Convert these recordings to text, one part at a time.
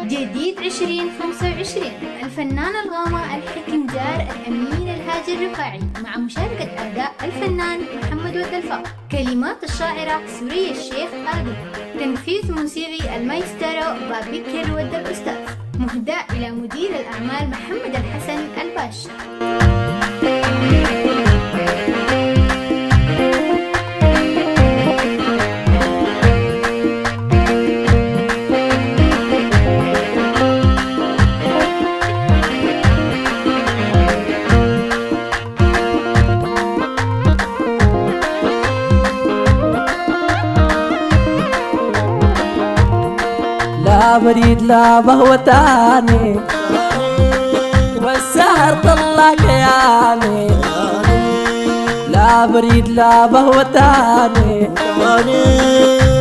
جديد 2025 الفنان الغامة الحكم جار الأمين الهاجر الرفاعي مع مشاركة أداء الفنان محمد ودلفا، كلمات الشاعرة سورية الشيخ آدم، تنفيذ موسيقي المايسترو بابكر ود الأستاذ، مهداة إلى مدير الأعمال محمد الحسن الباش. لا بريد لا بهوة تاني والسهر طلع كياني، لا بريد لا بهوة تاني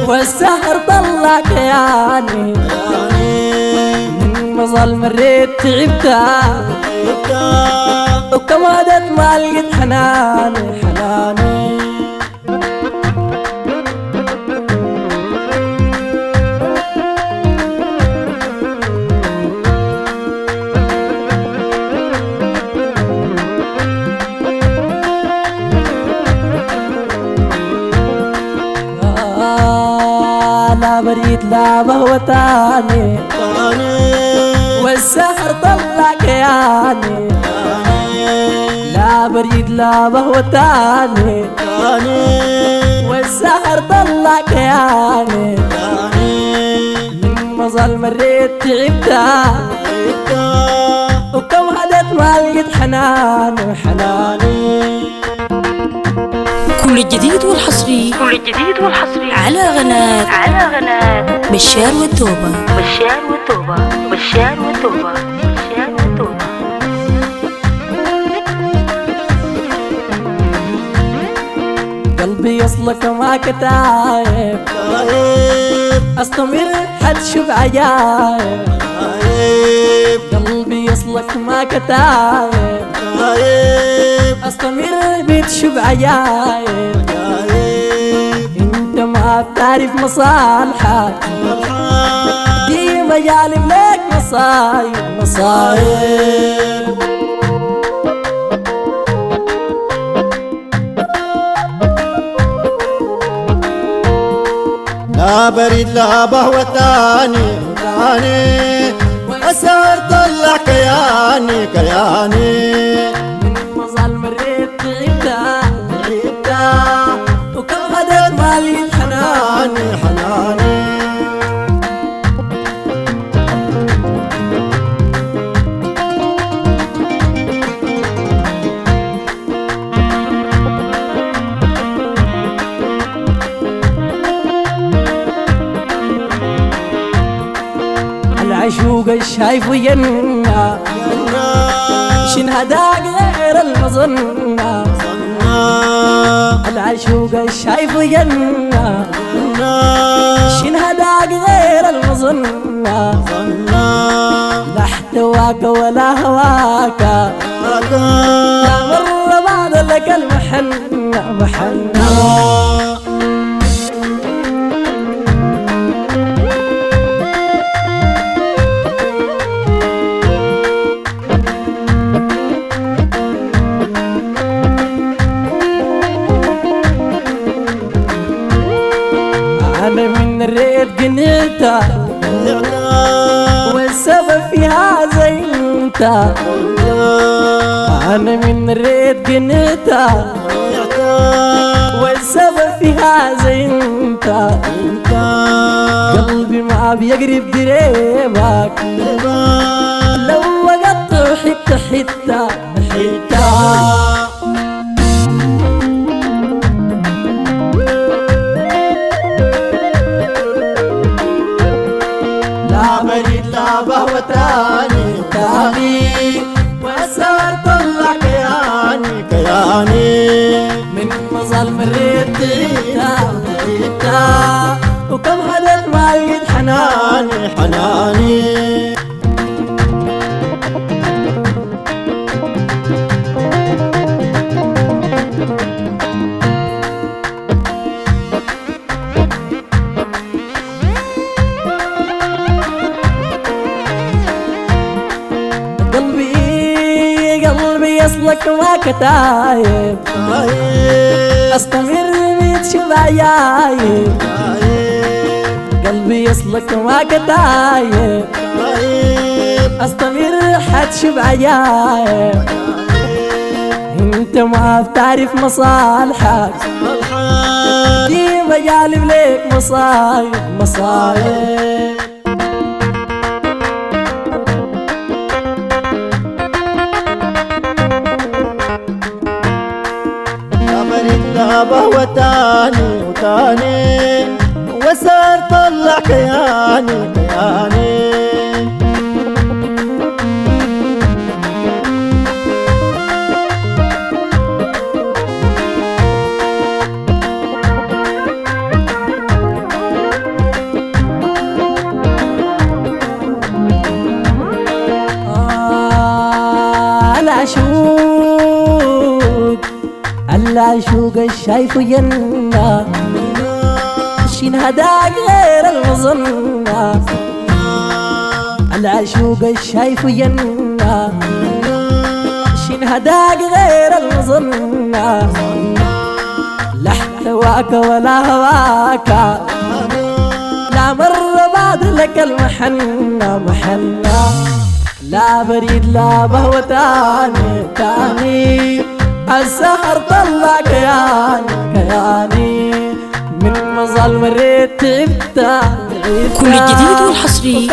والسهر طلع كياني، من مظل مريت تعبتا وكمادت ما لقيت حناني حناني. لا بريد لا بهوة تاني والسهر طلع كياني، لا بريد لا بهوة تاني والسهر طلع كياني، من مظل مريت تعبتا وكم هدت ما لقيت حناني حناني. كل الجديد والحصري على قناة بشار والتوبة. قلبي يصلك ما كتايب استمر حد شوف عجايب، قلبي يصلك ما كتايب استمر بتشوف عجايب، انت ما بتعرف مصالحك ديما جالب لك مصايب. لا بريد لا بهوة تاني والسهر طلع كياني، من مظل مريت تعبتا وكم غدت ما لقيت حناني. العشوق الشايف وينا شن هداك غير المظنة، العشوق الشايف وينا شن هداك غير المظنة، لا احتواك ولا هواك لا مرة بعد لك المحنة. أنا من الريت قنيتا والسبب فيها زي انت، أنا من الريت قنيتا والسبب فيها زي انت، قلبي ما بيقرب قريبك لو وقت حتة لا بريد لا بهوة تاني والسهر طلع كياني، من مظل مريت تعبتا وكم هدت ما لقيت حناني. يصلك ما كتايب استمر بيت شبعيايب قلبي يصلك ما كتايب استمر حد شبعيايب انت ما بتعرف مصالحك دي بجالب ليك مصايب مصايب بهوى تاني وتاني وصار طلع كياني كياني العشوق الشايف جنة شين هداك غير المظنة العشوق الشايف جنة شين هداك غير المظنة لا احتواك ولا هواك لا مرة بعد لك المحنة محنة لا بريد لا بهوى تاني تاني السهر طلع كياني كياني من مظل مريت تعبت كل الجديد والحصري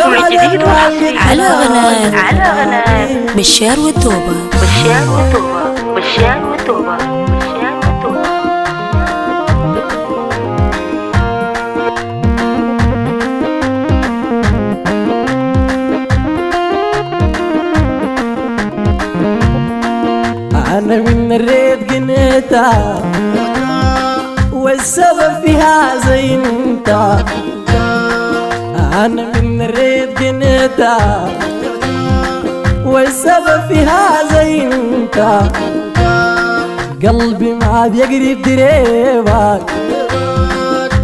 على غنات بشار والتوبة بشار والتوبة بشار والتوبة بشار والتوبة أنا من الريت قنيتها والسبب فيها زي انت أنا من الريت قنيتها والسبب فيها زي انت قلبي ما بيقرب دريبك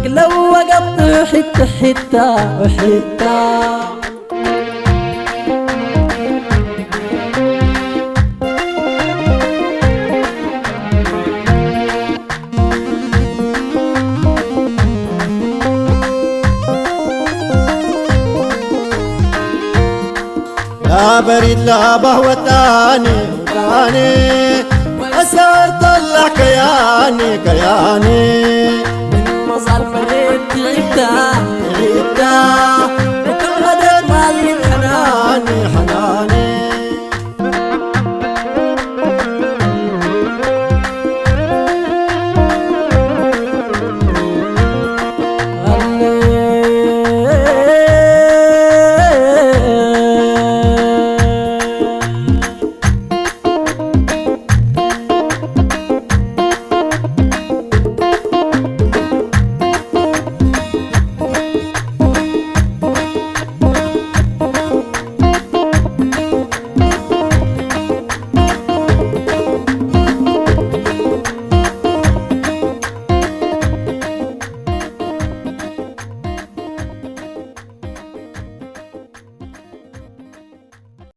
لو وقفت حتة حتة وحتة لا بريد لا بهوى تاني تاني وصار طلع كياني كياني من مظهر مريت تعبت